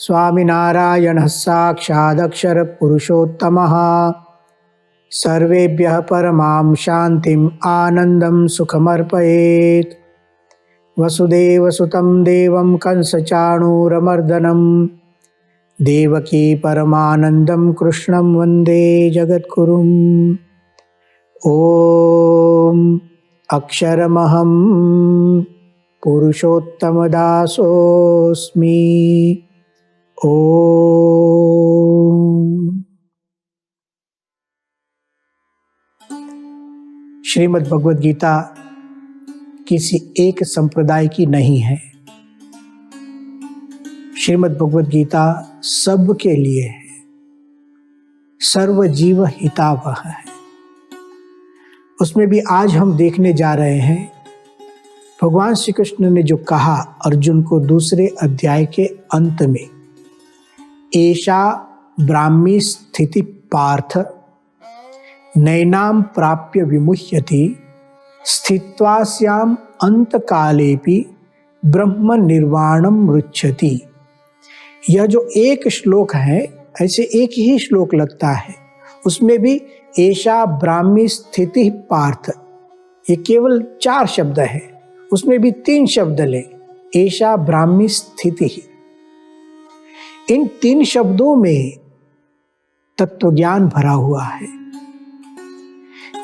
स्वामिनारायणः साक्षादक्षर पुरुषोत्तमः सर्वेभ्यः परमां शान्तिम् आनन्दं सुखमर्पयेत्। वसुदेवसुतं देवं कंसचाणूरमर्दनं देवकी परमानन्दं कृष्णं वन्दे जगद्गुरुम्। ॐ अक्षरमहं पुरुषोत्तमदासोऽस्मि। ओम। श्रीमद् भगवद गीता किसी एक संप्रदाय की नहीं है। श्रीमद् भगवद गीता सबके लिए है, सर्व जीव हितावह है। उसमें भी आज हम देखने जा रहे हैं भगवान श्री कृष्ण ने जो कहा अर्जुन को दूसरे अध्याय के अंत में, एषा ब्राह्मी स्थिति पार्थ नैनाम प्राप्य विमुह्यति स्थित्वास्याम अंतकालेपि ब्रह्म निर्वाणम रुच्छति। यह जो एक श्लोक है, ऐसे एक ही श्लोक लगता है, उसमें भी एषा ब्राह्मी स्थिति पार्थ, ये केवल 4 शब्द है, उसमें भी 3 शब्द ले, एषा ब्राह्मी स्थिति। इन 3 शब्दों में तत्वज्ञान भरा हुआ है।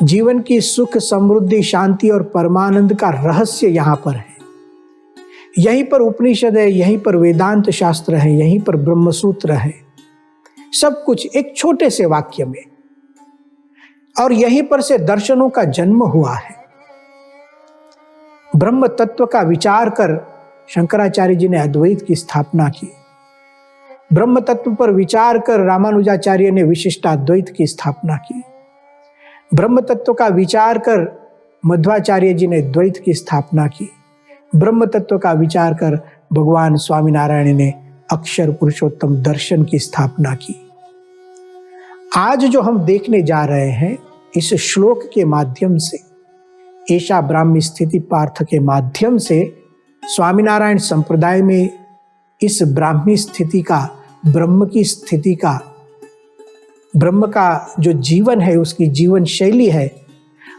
जीवन की सुख, समृद्धि, शांति और परमानंद का रहस्य यहां पर है। यहीं पर उपनिषद है, यहीं पर वेदांत शास्त्र है, यहीं पर ब्रह्मसूत्र है, सब कुछ एक छोटे से वाक्य में। और यहीं पर से दर्शनों का जन्म हुआ है। ब्रह्म तत्व का विचार कर शंकराचार्य जी ने अद्वैत की स्थापना की। ब्रह्म तत्व पर विचार कर रामानुजाचार्य ने विशिष्टाद्वैत की स्थापना की। ब्रह्म तत्व का विचार कर मध्वाचार्य जी ने द्वैत की स्थापना की। ब्रह्म तत्व का विचार कर भगवान स्वामीनारायण ने अक्षर पुरुषोत्तम दर्शन की स्थापना की। आज जो हम देखने जा रहे हैं इस श्लोक के माध्यम से, एषा ब्राह्मी स्थिति पार्थ के माध्यम से, स्वामीनारायण संप्रदाय में इस ब्राह्मी स्थिति का, ब्रह्म की स्थिति का, ब्रह्म का जो जीवन है, उसकी जीवन शैली है,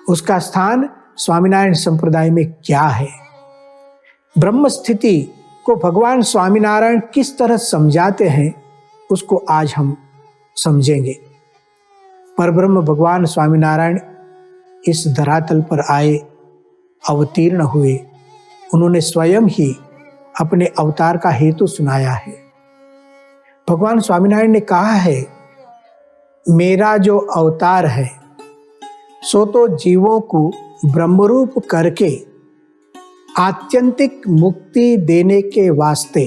उसका स्थान स्वामीनारायण संप्रदाय में क्या है, ब्रह्म स्थिति को भगवान स्वामीनारायण किस तरह समझाते हैं, उसको आज हम समझेंगे। परब्रह्म भगवान स्वामीनारायण इस धरातल पर आए, अवतीर्ण हुए। उन्होंने स्वयं ही अपने अवतार का हेतु सुनाया है। भगवान स्वामीनारायण ने कहा है, मेरा जो अवतार है सो तो जीवों को ब्रह्मरूप करके आत्यंतिक मुक्ति देने के वास्ते,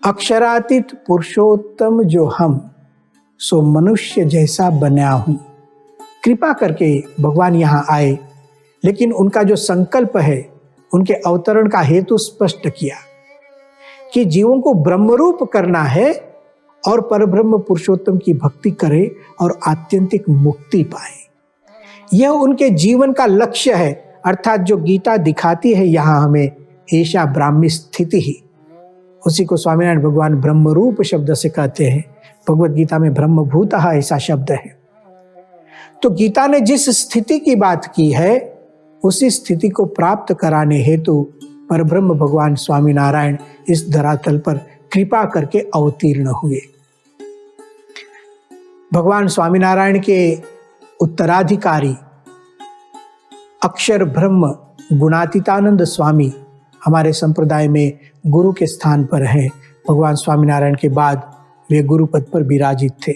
अक्षरातीत पुरुषोत्तम जो हम सो मनुष्य जैसा बना हूं। कृपा करके भगवान यहाँ आए, लेकिन उनका जो संकल्प है, उनके अवतरण का हेतु स्पष्ट किया कि जीवों को ब्रह्मरूप करना है और परब्रह्म पुरुषोत्तम की भक्ति करे और आत्यंतिक मुक्ति पाए। यह उनके जीवन का लक्ष्य है। अर्थात जो गीता दिखाती है यहाँ हमें, एषा ब्राह्मी स्थिति ही, उसी को स्वामीनारायण भगवान ब्रह्मरूप शब्द से कहते हैं। भगवद गीता में ब्रह्मभूतः ऐसा शब्द है। तो गीता ने जिस स्थिति की बात की है, उसी स्थिति को प्राप्त कराने हेतु परब्रह्म भगवान स्वामीनारायण इस धरातल पर कृपा करके अवतीर्ण हुए। भगवान स्वामीनारायण के उत्तराधिकारी अक्षर ब्रह्म गुणातीतानंद स्वामी हमारे संप्रदाय में गुरु के स्थान पर हैं। भगवान स्वामीनारायण के बाद वे गुरु पद पर विराजित थे।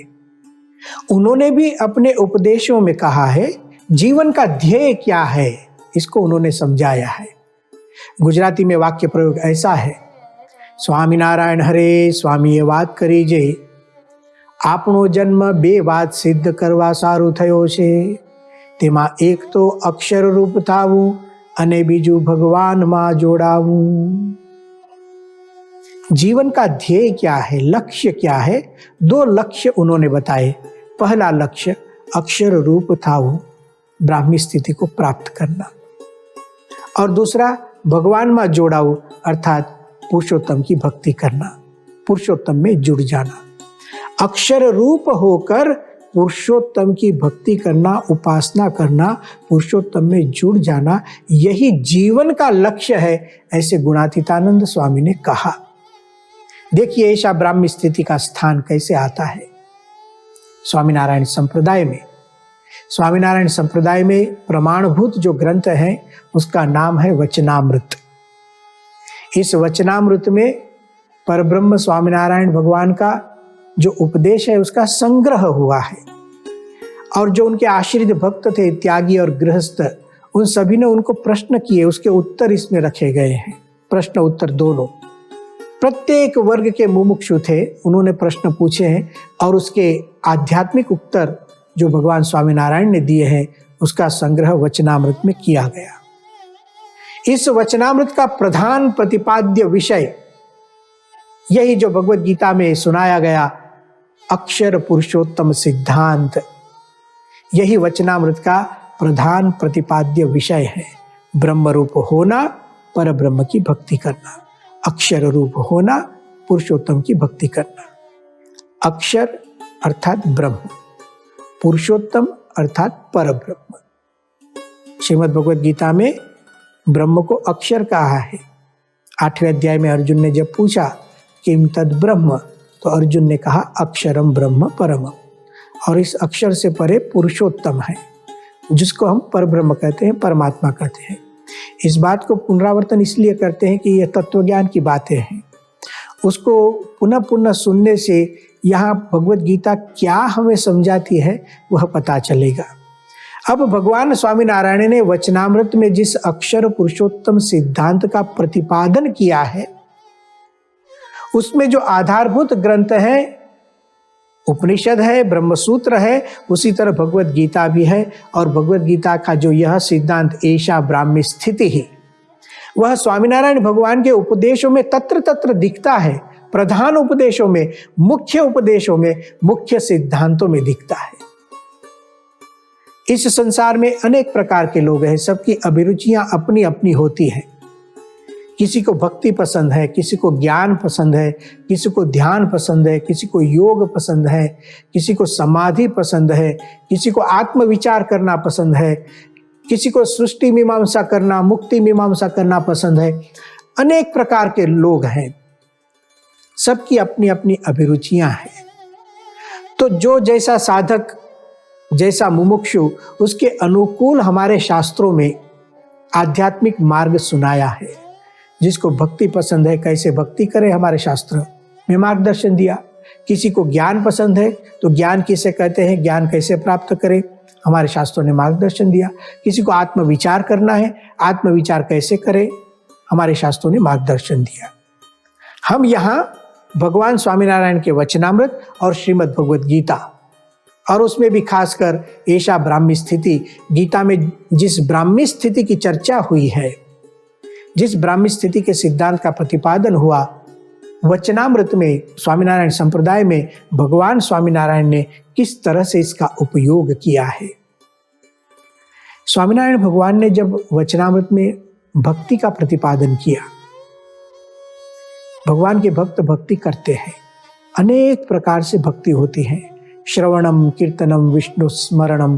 उन्होंने भी अपने उपदेशों में कहा है, जीवन का ध्येय क्या है, इसको उन्होंने समझाया है। गुजराती में वाक्य प्रयोग ऐसा है, स्वामीनारायण हरे स्वामी ये વાત કરી જે આપણો જન્મ 2 વાત સિદ્ધ કરવા સારું થયો છે, તેમાં એક તો અક્ષર રૂપ થાવું અને બીજું ભગવાનમાં જોડાવું। जीवन का ध्येय क्या है, लक्ष्य क्या है? 2 लक्ष्य उन्होंने बताए। पहला लक्ष्य अक्षर रूप थाऊ, ब्राह्मी स्थिति को प्राप्त करना, और दूसरा भगवान में जोड़ाऊ अर्थात पुरुषोत्तम की भक्ति करना। पुरुषोत्तम में जुड़ जाना। अक्षर रूप होकर पुरुषोत्तम की भक्ति करना, उपासना करना, पुरुषोत्तम में जुड़ जाना, यही जीवन का लक्ष्य है, ऐसे गुणातीतानंद स्वामी ने कहा। देखिए ऐसा ब्राह्मी स्थिति का स्थान कैसे आता है स्वामीनारायण संप्रदाय में। स्वामीनारायण संप्रदाय में प्रमाणभूत जो ग्रंथ है उसका नाम है वचनामृत। इस वचनामृत में परब्रह्म स्वामीनारायण भगवान का जो उपदेश है उसका संग्रह हुआ है, और जो उनके आश्रित भक्त थे, त्यागी और गृहस्थ, उन सभी ने उनको प्रश्न किए, उसके उत्तर इसमें रखे गए हैं, प्रश्न उत्तर दोनों। प्रत्येक वर्ग के मुमुक्षु थे, उन्होंने प्रश्न पूछे हैं, और उसके आध्यात्मिक उत्तर जो भगवान स्वामीनारायण ने दिए हैं उसका संग्रह वचनामृत में किया गया। इस वचनामृत का प्रधान प्रतिपाद्य विषय यही जो भगवत गीता में सुनाया गया अक्षर पुरुषोत्तम सिद्धांत, यही वचनामृत का प्रधान प्रतिपाद्य विषय है। ब्रह्म रूप होना, पर ब्रह्म की भक्ति करना, अक्षर रूप होना, पुरुषोत्तम की भक्ति करना। अक्षर अर्थात ब्रह्म, पुरुषोत्तम अर्थात पर ब्रह्म। श्रीमद् भगवत गीता में ब्रह्म को अक्षर कहा है। 8वें अध्याय में अर्जुन ने जब पूछा किम तद ब्रह्म, तो अर्जुन ने कहा अक्षरम ब्रह्म परमम, और इस अक्षर से परे पुरुषोत्तम है, जिसको हम पर ब्रह्म कहते हैं, परमात्मा कहते हैं। इस बात को पुनरावर्तन इसलिए करते हैं कि यह तत्वज्ञान की बातें हैं, उसको पुनः पुनः सुनने से यहाँ भगवत गीता क्या हमें समझाती है वह पता चलेगा। अब भगवान स्वामीनारायण ने वचनामृत में जिस अक्षर पुरुषोत्तम सिद्धांत का प्रतिपादन किया है उसमें जो आधारभूत ग्रंथ है, उपनिषद है, ब्रह्मसूत्र है, उसी तरह भगवत गीता भी है। और भगवत गीता का जो यह सिद्धांत ऐशा ब्राह्मी स्थिति ही, वह स्वामीनारायण भगवान के उपदेशों में तत्र तत्र दिखता है, प्रधान उपदेशों में, मुख्य उपदेशों में, मुख्य सिद्धांतों में दिखता है। इस संसार में अनेक प्रकार के लोग हैं, सबकी अभिरुचियां अपनी अपनी होती हैं। किसी को भक्ति पसंद है, किसी को ज्ञान पसंद है, किसी को ध्यान पसंद है, किसी को योग पसंद है, किसी को समाधि पसंद है, किसी को आत्मविचार करना पसंद है, किसी को सृष्टि मीमांसा करना, मुक्ति मीमांसा करना पसंद है। अनेक प्रकार के लोग हैं, सबकी अपनी अपनी अभिरुचियां हैं। तो जो जैसा साधक, जैसा मुमुक्षु, उसके अनुकूल हमारे शास्त्रों में आध्यात्मिक मार्ग सुनाया है। जिसको भक्ति पसंद है, कैसे भक्ति करे, हमारे शास्त्र में मार्गदर्शन दिया। किसी को ज्ञान पसंद है तो ज्ञान किसे कहते हैं, ज्ञान कैसे प्राप्त करें, हमारे शास्त्रों ने मार्गदर्शन दिया। किसी को आत्मविचार करना है, आत्मविचार कैसे करें, हमारे शास्त्रों ने मार्गदर्शन दिया। हम यहाँ भगवान स्वामीनारायण के वचनामृत और श्रीमद् भगवत गीता, और उसमें भी खासकर ऐशा ब्राह्मी स्थिति, गीता में जिस ब्राह्मी स्थिति की चर्चा हुई है, जिस ब्राह्मी स्थिति के सिद्धांत का प्रतिपादन हुआ, वचनामृत में स्वामीनारायण संप्रदाय में भगवान स्वामीनारायण ने किस तरह से इसका उपयोग किया है। स्वामीनारायण भगवान ने जब वचनामृत में भक्ति का प्रतिपादन किया, भगवान के भक्त भक्ति करते हैं, अनेक प्रकार से भक्ति होती है। श्रवणम, कीर्तनम, विष्णु स्मरणम,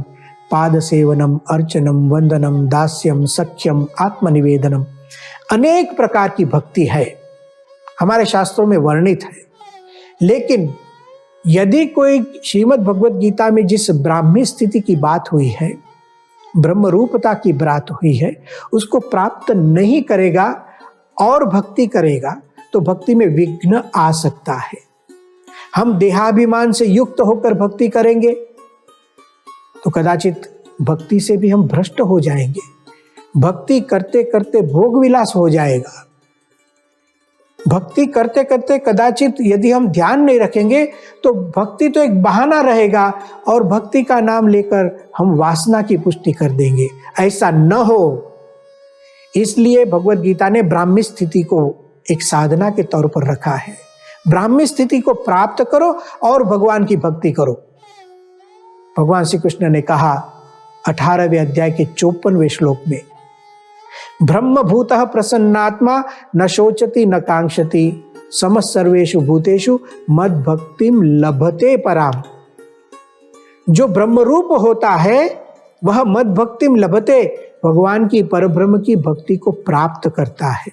पाद सेवनम, अर्चनम, वंदनम, दास्यम, सख्यम, आत्मनिवेदनम, अनेक प्रकार की भक्ति है, हमारे शास्त्रों में वर्णित है। लेकिन यदि कोई श्रीमद् भगवत गीता में जिस ब्राह्मी स्थिति की बात हुई है, ब्रह्म रूपता की बात हुई है, उसको प्राप्त नहीं करेगा और भक्ति करेगा तो भक्ति में विघ्न आ सकता है। हम देहाभिमान से युक्त होकर भक्ति करेंगे तो कदाचित भक्ति से भी हम भ्रष्ट हो जाएंगे। भक्ति करते करते भोग विलास हो जाएगा। भक्ति करते करते कदाचित यदि हम ध्यान नहीं रखेंगे तो भक्ति तो एक बहाना रहेगा और भक्ति का नाम लेकर हम वासना की पुष्टि कर देंगे। ऐसा न हो, इसलिए भगवत गीता ने ब्राह्मी स्थिति को एक साधना के तौर पर रखा है। ब्राह्मी स्थिति को प्राप्त करो और भगवान की भक्ति करो। भगवान श्री कृष्ण ने कहा 18वें अध्याय के 54वें श्लोक में, ब्रह्मभूतः प्रसन्नात्मा न शोचति न कांक्षति समस्त सर्वेषु भूतेषु मद भक्तिम लभते पराम। जो ब्रह्म रूप होता है वह मद भक्तिम लभते, भगवान की परब्रह्म की भक्ति को प्राप्त करता है।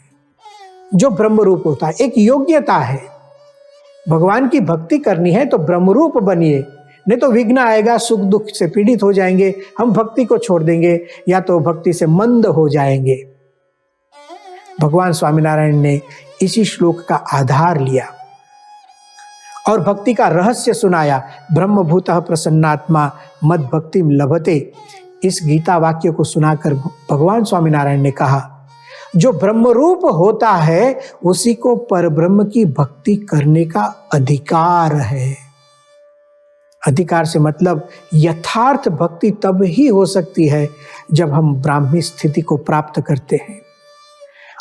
जो ब्रह्म रूप होता है, एक योग्यता है। भगवान की भक्ति करनी है तो ब्रह्म रूप बनिए, नहीं तो विघ्न आएगा, सुख दुख से पीड़ित हो जाएंगे, हम भक्ति को छोड़ देंगे या तो भक्ति से मंद हो जाएंगे। भगवान स्वामीनारायण ने इसी श्लोक का आधार लिया और भक्ति का रहस्य सुनाया। ब्रह्मभूतः प्रसन्नात्मा मद भक्तिम लभते। इस गीता वाक्य को सुनाकर भगवान स्वामीनारायण ने कहा, जो ब्रह्म रूप होता है उसी को परब्रह्म की भक्ति करने का अधिकार है। अधिकार से मतलब यथार्थ भक्ति तब ही हो सकती है जब हम ब्राह्मी स्थिति को प्राप्त करते हैं,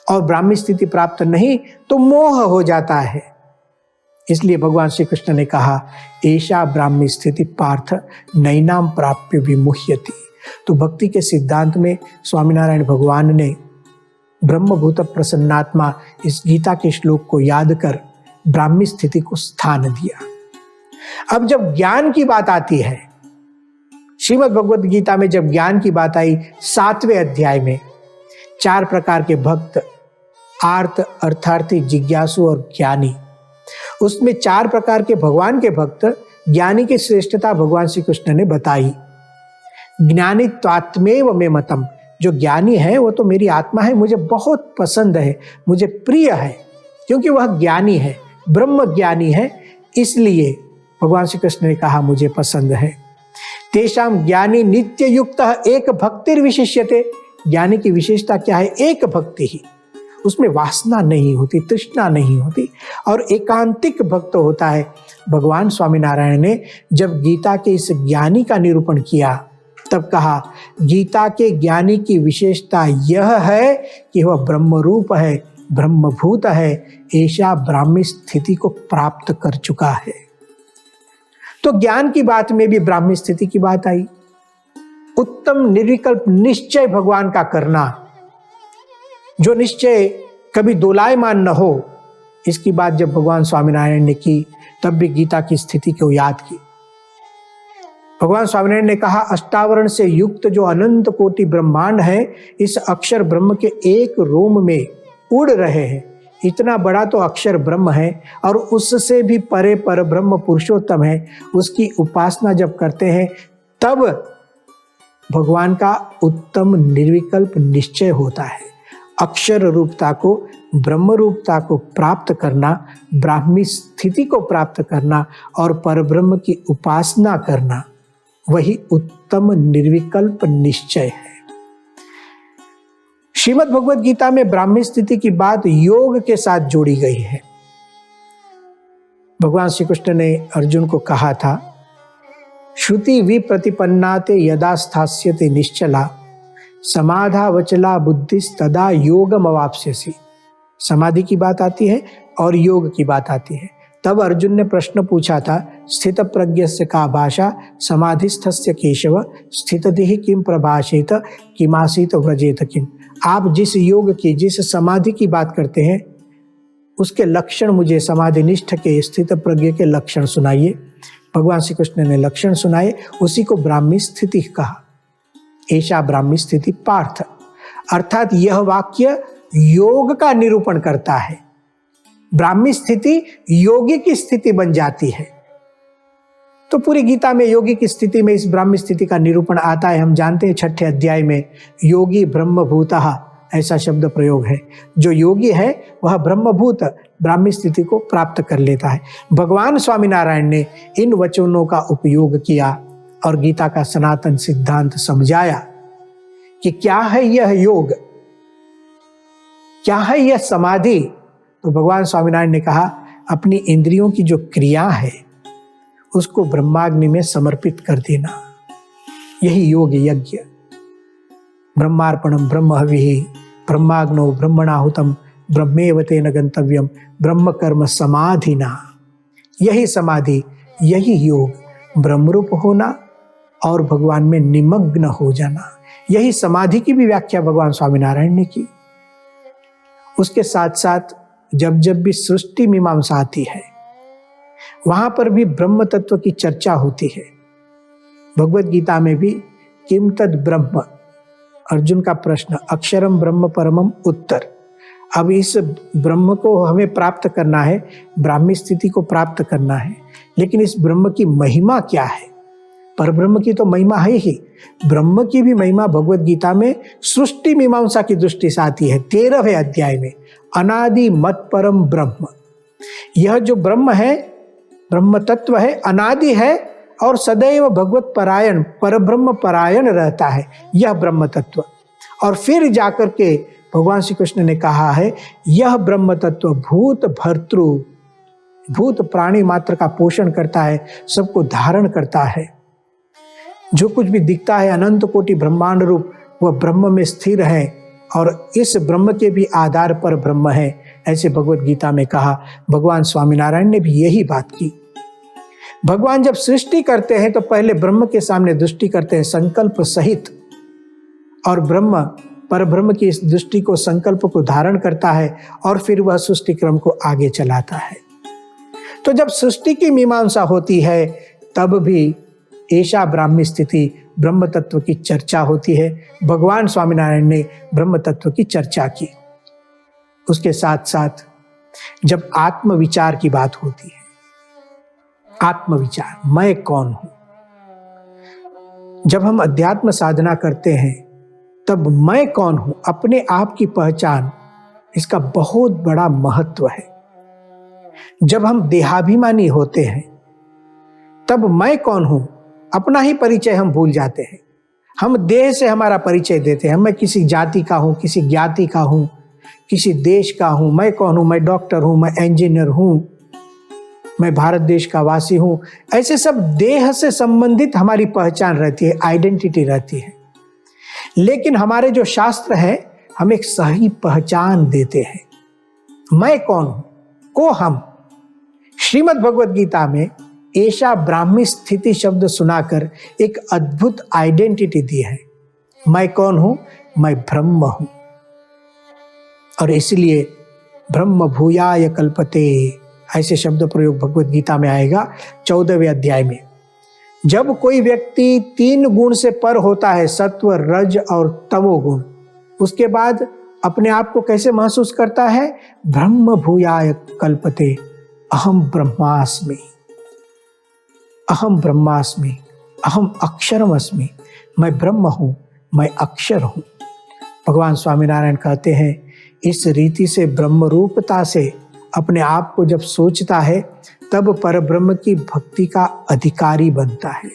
और ब्राह्मी स्थिति प्राप्त नहीं तो मोह हो जाता है। इसलिए भगवान श्री कृष्ण ने कहा, एषा ब्राह्मी स्थिति पार्थ नैनाम प्राप्य विमुह्यति। तो भक्ति के सिद्धांत में स्वामीनारायण भगवान ने ब्रह्मभूत प्रसन्नात्मा इस गीता के श्लोक को याद कर ब्राह्मी स्थिति को स्थान दिया। अब जब ज्ञान की बात आती है, श्रीमद् भगवद गीता में जब ज्ञान की बात आई 7वें अध्याय में, 4 प्रकार के भक्त, आर्त, अर्थार्थी, जिज्ञासु और ज्ञानी। उसमें 4 प्रकार के भगवान के भक्त, ज्ञानी की श्रेष्ठता भगवान श्री कृष्ण ने बताई। ज्ञानी त्वात्मेव मे मतम, जो ज्ञानी है वो तो मेरी आत्मा है, मुझे बहुत पसंद है, मुझे प्रिय है, क्योंकि वह ज्ञानी है, ब्रह्म ज्ञानी है, इसलिए भगवान श्री कृष्ण ने कहा मुझे पसंद है। तेषाम ज्ञानी नित्य युक्त एक भक्तिर विशिष्यते। ज्ञानी की विशेषता क्या है? एक भक्ति ही, उसमें वासना नहीं होती, तृष्णा नहीं होती, और एकांतिक भक्त होता है। भगवान स्वामीनारायण ने जब गीता के इस ज्ञानी का निरूपण किया तब कहा, गीता के ज्ञानी की विशेषता यह है कि वह ब्रह्म रूप है, ब्रह्मभूत है, ऐसा ब्राह्मी स्थिति को प्राप्त कर चुका है। तो ज्ञान की बात में भी ब्राह्मी स्थिति की बात आई। उत्तम निर्विकल्प निश्चय भगवान का करना, जो निश्चय कभी दोलायमान न हो, इसकी बात जब भगवान स्वामीनारायण ने की तब भी गीता की स्थिति को याद की। भगवान स्वामीनारायण ने कहा, अष्टावरण से युक्त जो अनंत कोटि ब्रह्मांड है, इस अक्षर ब्रह्म के एक रोम में उड़ रहे हैं। इतना बड़ा तो अक्षर ब्रह्म है, और उससे भी परे पर ब्रह्म पुरुषोत्तम है। उसकी उपासना जब करते हैं तब भगवान का उत्तम निर्विकल्प निश्चय होता है। अक्षर रूपता को, ब्रह्म रूपता को प्राप्त करना, ब्राह्मी स्थिति को प्राप्त करना और परब्रह्म की उपासना करना, वही उत्तम निर्विकल्प निश्चय है। श्रीमद् भगवद गीता में ब्राह्मी स्थिति की बात योग के साथ जोड़ी गई है। भगवान श्री कृष्ण ने अर्जुन को कहा था, श्रुति विप्रतिपन्नाते यदा स्थास्यते निश्चला समाधा वचला बुद्धिस्तदा योगम अवाप्स्यसि। समाधि की बात आती है और योग की बात आती है। तब अर्जुन ने प्रश्न पूछा था, स्थित प्रज्ञस्य का भाषा समाधिस्थस्य केशव स्थितदिहि किम प्रभाषेत किमासीत व्रजेत किम। आप जिस योग की, जिस समाधि की बात करते हैं, उसके लक्षण मुझे समाधिनिष्ठ के स्थित प्रज्ञ के लक्षण सुनाइए। भगवान श्री कृष्ण ने लक्षण सुनाए, उसी को ब्राह्मी स्थिति कहा। ऐसा ब्राह्मी स्थिति पार्थ, अर्थात यह वाक्य योग का निरूपण करता है। ब्राह्मी स्थिति योगी की स्थिति बन जाती है। तो पूरी गीता में योगी की स्थिति में इस ब्राह्मी स्थिति का निरूपण आता है। हम जानते हैं 6ठे अध्याय में योगी ब्रह्मभूतः ऐसा शब्द प्रयोग है। जो योगी है वह ब्रह्मभूत ब्राह्मी स्थिति को प्राप्त कर लेता है। भगवान स्वामीनारायण ने इन वचनों का उपयोग किया और गीता का सनातन सिद्धांत समझाया कि क्या है यह योग, क्या है यह समाधि। तो भगवान स्वामीनारायण ने कहा, अपनी इंद्रियों की जो क्रिया है उसको ब्रह्माग्नि में समर्पित कर देना, यही योग यज्ञ। ब्रह्मार्पणम ब्रह्म हविः ब्रह्माग्नो ब्रह्मणाहुतम ब्रह्मेव तेन गंतव्यम ब्रह्म कर्म समाधिना। यही समाधि, यही योग, ब्रह्मरूप होना और भगवान में निमग्न हो जाना, यही समाधि की भी व्याख्या भगवान स्वामीनारायण ने की। उसके साथ साथ जब जब भी सृष्टि मीमांसा आती है वहां पर भी ब्रह्म तत्व की चर्चा होती है। भगवत गीता में भी किम तद ब्रह्म, अर्जुन का प्रश्न, अक्षरम ब्रह्म परमम उत्तर। अब इस ब्रह्म को हमें प्राप्त करना है, ब्राह्मी स्थिति को प्राप्त करना है, लेकिन इस ब्रह्म की महिमा क्या है? पर ब्रह्म की तो महिमा है ही, ब्रह्म की भी महिमा भगवत गीता में सृष्टि मीमांसा की दृष्टि से आती है। 13वें अध्याय में अनादि मत परम ब्रह्म, यह जो ब्रह्म है, ब्रह्म तत्व है, अनादि है और सदैव भगवत परायण, परब्रह्म परायण रहता है, यह ब्रह्म तत्व। और फिर जाकर के भगवान श्री कृष्ण ने कहा है, यह ब्रह्म तत्व भूत भर्तृ, भूत प्राणी मात्र का पोषण करता है, सबको धारण करता है। जो कुछ भी दिखता है अनंत कोटि ब्रह्मांड रूप, वह ब्रह्म में स्थिर है और इस ब्रह्म के भी आधार पर ब्रह्म है, ऐसे भगवत गीता में कहा। भगवान स्वामीनारायण ने भी यही बात की। भगवान जब सृष्टि करते हैं तो पहले ब्रह्म के सामने दृष्टि करते हैं संकल्प सहित, और ब्रह्म पर ब्रह्म की इस दृष्टि को, संकल्प को धारण करता है और फिर वह सृष्टि क्रम को आगे चलाता है। तो जब सृष्टि की मीमांसा होती है तब भी ऐसा ब्राह्मी स्थिति, ब्रह्म तत्व की चर्चा होती है। भगवान स्वामीनारायण ने ब्रह्म तत्व की चर्चा की। उसके साथ साथ जब आत्मविचार की बात होती है, आत्मविचार, मैं कौन हूं, जब हम अध्यात्म साधना करते हैं तब मैं कौन हूं, अपने आप की पहचान, इसका बहुत बड़ा महत्व है। जब हम देहाभिमानी होते हैं तब मैं कौन हूं, अपना ही परिचय हम भूल जाते हैं। हम देह से हमारा परिचय देते हैं, मैं किसी जाति का हूं, किसी ज्ञाति का हूं, किसी देश का हूं, मैं कौन हूं, मैं डॉक्टर हूं, मैं इंजीनियर हूं, मैं भारत देश का वासी हूं। ऐसे सब देह से संबंधित हमारी पहचान रहती है, आइडेंटिटी रहती है। लेकिन हमारे जो शास्त्र है हम एक सही पहचान देते हैं, मैं कौन हूं को हम। श्रीमद् भगवत गीता में ऐसा ब्राह्मी स्थिति शब्द सुनाकर एक अद्भुत आइडेंटिटी दी है। मैं कौन हूं, मैं ब्रह्म हूं। और इसलिए ब्रह्म भूयाय कल्पते, ऐसे शब्द प्रयोग भगवत गीता में आएगा 14वें अध्याय में। जब कोई व्यक्ति 3 गुण से पर होता है, सत्व, रज और तमोगुण, उसके बाद अपने आप को कैसे महसूस करता है? ब्रह्म भूयाय कल्पते, अहम ब्रह्मास्मि, अहम ब्रह्मास्मि, अहम अक्षरम अस्मि, मैं ब्रह्म हूं, मैं अक्षर हूं। भगवान स्वामीनारायण कहते हैं, इस रीति से ब्रह्म रूपता से अपने आप को जब सोचता है तब परब्रह्म की भक्ति का अधिकारी बनता है,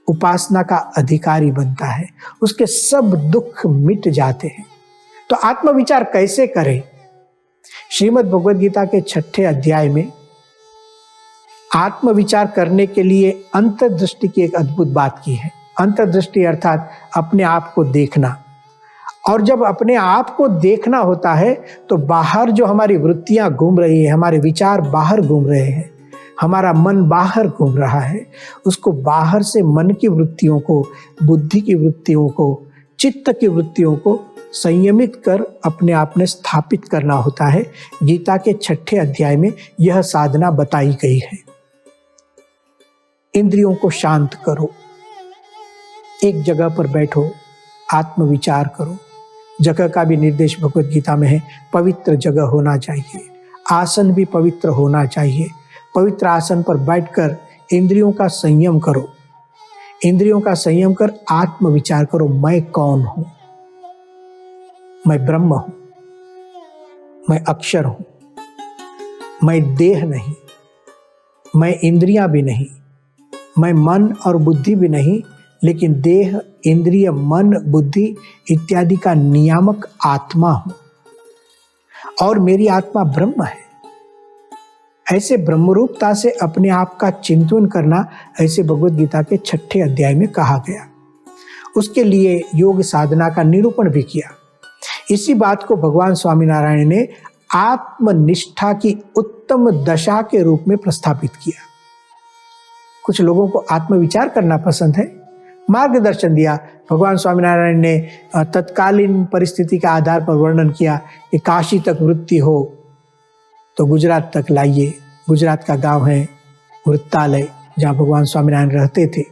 उपासना का अधिकारी बनता है, उसके सब दुख मिट जाते हैं। तो आत्मविचार कैसे करें? श्रीमद् भगवद गीता के 6ठे अध्याय में आत्मविचार करने के लिए अंतर्दृष्टि की एक अद्भुत बात की है। अंतर्दृष्टि अर्थात अपने आप को देखना। और जब अपने आप को देखना होता है तो बाहर जो हमारी वृत्तियां घूम रही है, हमारे विचार बाहर घूम रहे हैं, हमारा मन बाहर घूम रहा है, उसको बाहर से मन की वृत्तियों को, बुद्धि की वृत्तियों को, चित्त की वृत्तियों को संयमित कर अपने आप में स्थापित करना होता है। गीता के 6ठे अध्याय में यह साधना बताई गई है। इंद्रियों को शांत करो, एक जगह पर बैठो, आत्मविचार करो। जगह का भी निर्देश भगवत गीता में है, पवित्र जगह होना चाहिए, आसन भी पवित्र होना चाहिए। पवित्र आसन पर बैठकर इंद्रियों का संयम करो, इंद्रियों का संयम कर आत्मविचार करो। मैं कौन हूं? मैं ब्रह्म हूं, मैं अक्षर हूं, मैं देह नहीं, मैं इंद्रियां भी नहीं, मैं मन और बुद्धि भी नहीं, लेकिन देह, इंद्रिय, मन, बुद्धि इत्यादि का नियामक आत्मा हूं और मेरी आत्मा ब्रह्म है। ऐसे ब्रह्मरूपता से अपने आप का चिंतन करना, ऐसे भगवत गीता के 6ठे अध्याय में कहा गया। उसके लिए योग साधना का निरूपण भी किया। इसी बात को भगवान स्वामीनारायण ने आत्मनिष्ठा की उत्तम दशा के रूप में प्रस्थापित किया। कुछ लोगों को आत्मविचार करना पसंद है, मार्गदर्शन दिया। भगवान स्वामीनारायण ने तत्कालीन परिस्थिति के आधार पर वर्णन किया कि काशी तक वृत्ति हो, तो गुजरात तक लाइए। गुजरात का गांव है वृत्तालय, जहाँ भगवान स्वामीनारायण रहते थे,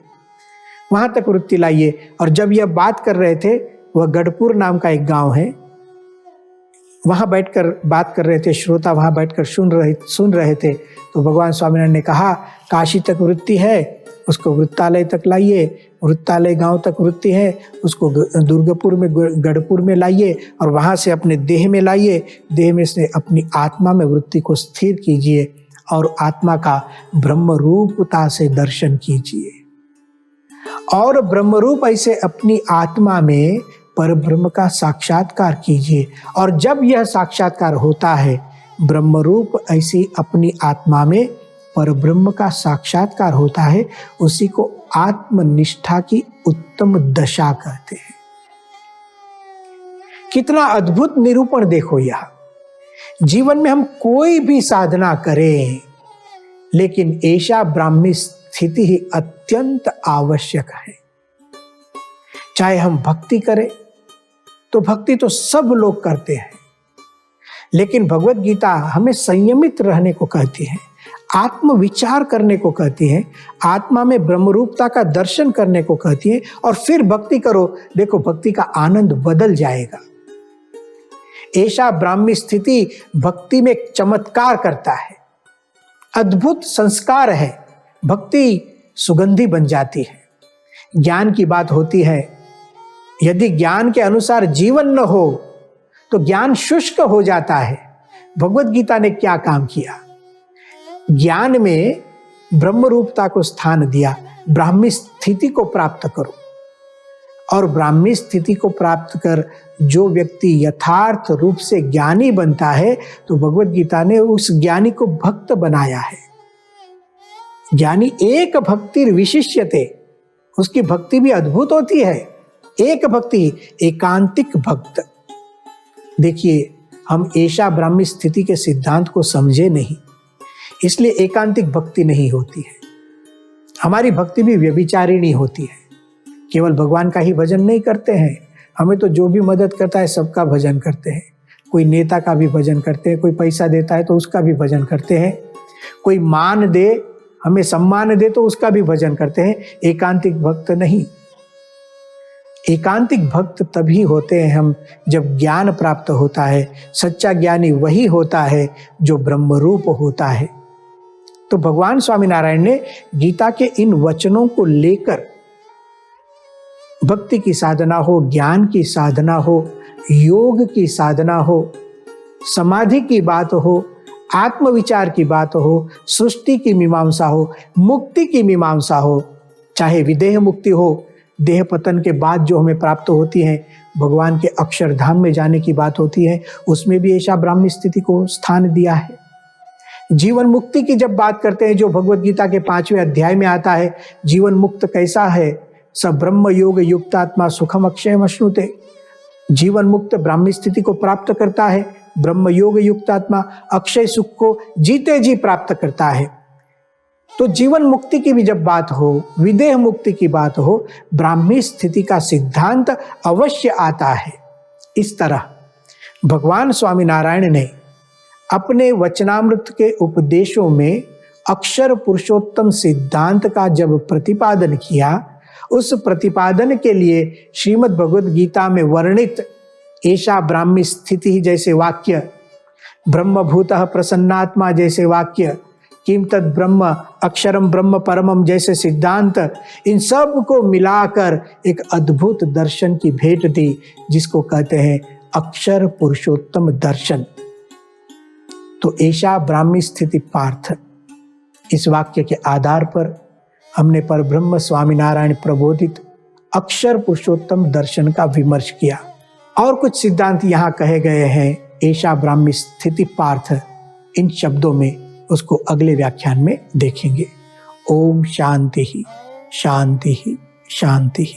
वहां तक वृत्ति लाइए। और जब यह बात कर रहे थे, वह गढ़पुर नाम का एक गांव है, वहां बैठकर बात कर रहे थे, श्रोता वहां बैठकर सुन रहे थे। तो भगवान स्वामीनारायण ने कहा, काशी तक वृत्ति है, उसको वृत्तालय तक लाइए। वृत्तालय गांव तक वृत्ति है, उसको दुर्गापुर में, गढ़पुर में लाइए, और वहां से अपने देह में लाइए। देह में से अपनी आत्मा में वृत्ति को स्थिर कीजिए और आत्मा का ब्रह्म रूपता से दर्शन कीजिए। और ब्रह्मरूप ऐसे अपनी आत्मा में परब्रह्म का साक्षात्कार कीजिए। और जब यह साक्षात्कार होता है, ब्रह्मरूप ऐसी अपनी आत्मा में परब्रह्म का साक्षात्कार होता है, उसी को आत्मनिष्ठा की उत्तम दशा कहते हैं। कितना अद्भुत निरूपण देखो यह। जीवन में हम कोई भी साधना करें, लेकिन ऐसा ब्राह्मी स्थिति ही अत्यंत आवश्यक है। चाहे हम भक्ति करें, तो भक्ति तो सब लोग करते हैं, लेकिन भगवत गीता हमें संयमित रहने को कहती है, आत्म विचार करने को कहती है, आत्मा में ब्रह्मरूपता का दर्शन करने को कहती है, और फिर भक्ति करो। देखो, भक्ति का आनंद बदल जाएगा। ऐसा ब्राह्मी स्थिति भक्ति में एक चमत्कार करता है, अद्भुत संस्कार है। भक्ति सुगंधी बन जाती है। ज्ञान की बात होती है, यदि ज्ञान के अनुसार जीवन न हो तो ज्ञान शुष्क हो जाता है। भगवत गीता ने क्या काम किया? ज्ञान में ब्रह्म रूपता को स्थान दिया। ब्राह्मी स्थिति को प्राप्त करो, और ब्राह्मी स्थिति को प्राप्त कर जो व्यक्ति यथार्थ रूप से ज्ञानी बनता है, तो भगवत गीता ने उस ज्ञानी को भक्त बनाया है। ज्ञानी एक भक्ति विशिष्यते, उसकी भक्ति भी अद्भुत होती है। एक भक्ति, एकांतिक भक्त। देखिए, हम ऐसा ब्राह्मी स्थिति के सिद्धांत को समझे नहीं, इसलिए एकांतिक भक्ति नहीं होती है। हमारी भक्ति भी व्यभिचारिणी होती है। केवल भगवान का ही भजन नहीं करते हैं, हमें तो जो भी मदद करता है सबका भजन करते हैं। कोई नेता का भी भजन करते हैं, कोई पैसा देता है तो उसका भी भजन करते हैं, कोई मान दे, हमें सम्मान दे तो उसका भी भजन करते हैं। एकांतिक भक्त नहीं। एकांतिक भक्त तभी होते हैं हम जब ज्ञान प्राप्त होता है। सच्चा ज्ञानी वही होता है जो ब्रह्मरूप होता है। तो भगवान स्वामीनारायण ने गीता के इन वचनों को लेकर भक्ति की साधना हो, ज्ञान की साधना हो, योग की साधना हो, समाधि की बात हो, आत्मविचार की बात हो, सृष्टि की मीमांसा हो, मुक्ति की मीमांसा हो, चाहे विदेह मुक्ति हो, देह पतन के बाद जो हमें प्राप्त होती है, भगवान के अक्षरधाम में जाने की बात होती है, उसमें भी ऐसा ब्राह्मी स्थिति को स्थान दिया है। जीवन मुक्ति की जब बात करते हैं, जो भगवत गीता के 5वें अध्याय में आता है, जीवन मुक्त कैसा है? स ब्रह्म योग युक्तात्मा सुखम अक्षयम अश्नुते। जीवन मुक्त ब्राह्मी स्थिति को प्राप्त करता है, ब्रह्म योग युक्तात्मा अक्षय सुख को जीते जी प्राप्त करता है। तो जीवन मुक्ति की भी जब बात हो, विदेह मुक्ति की बात हो, ब्राह्मी स्थिति का सिद्धांत अवश्य आता है। इस तरह भगवान स्वामीनारायण ने अपने वचनामृत के उपदेशों में अक्षर पुरुषोत्तम सिद्धांत का जब प्रतिपादन किया, उस प्रतिपादन के लिए श्रीमद् भगवद गीता में वर्णित ऐसा ब्राह्मी स्थिति जैसे वाक्य, ब्रह्मभूतः प्रसन्नात्मा जैसे वाक्य, किम तद ब्रह्म अक्षरम ब्रह्म परमम जैसे सिद्धांत, इन सब को मिलाकर एक अद्भुत दर्शन की भेंट दी, जिसको कहते हैं अक्षर पुरुषोत्तम दर्शन। तो ऐसा ब्राह्मी स्थिति पार्थ, इस वाक्य के आधार पर हमने परब्रह्म स्वामीनारायण प्रबोधित अक्षर पुरुषोत्तम दर्शन का विमर्श किया। और कुछ सिद्धांत यहाँ कहे गए हैं ऐसा ब्राह्मी स्थिति पार्थ, इन शब्दों में उसको अगले व्याख्यान में देखेंगे। ओम शांति ही शांति ही शांति ही।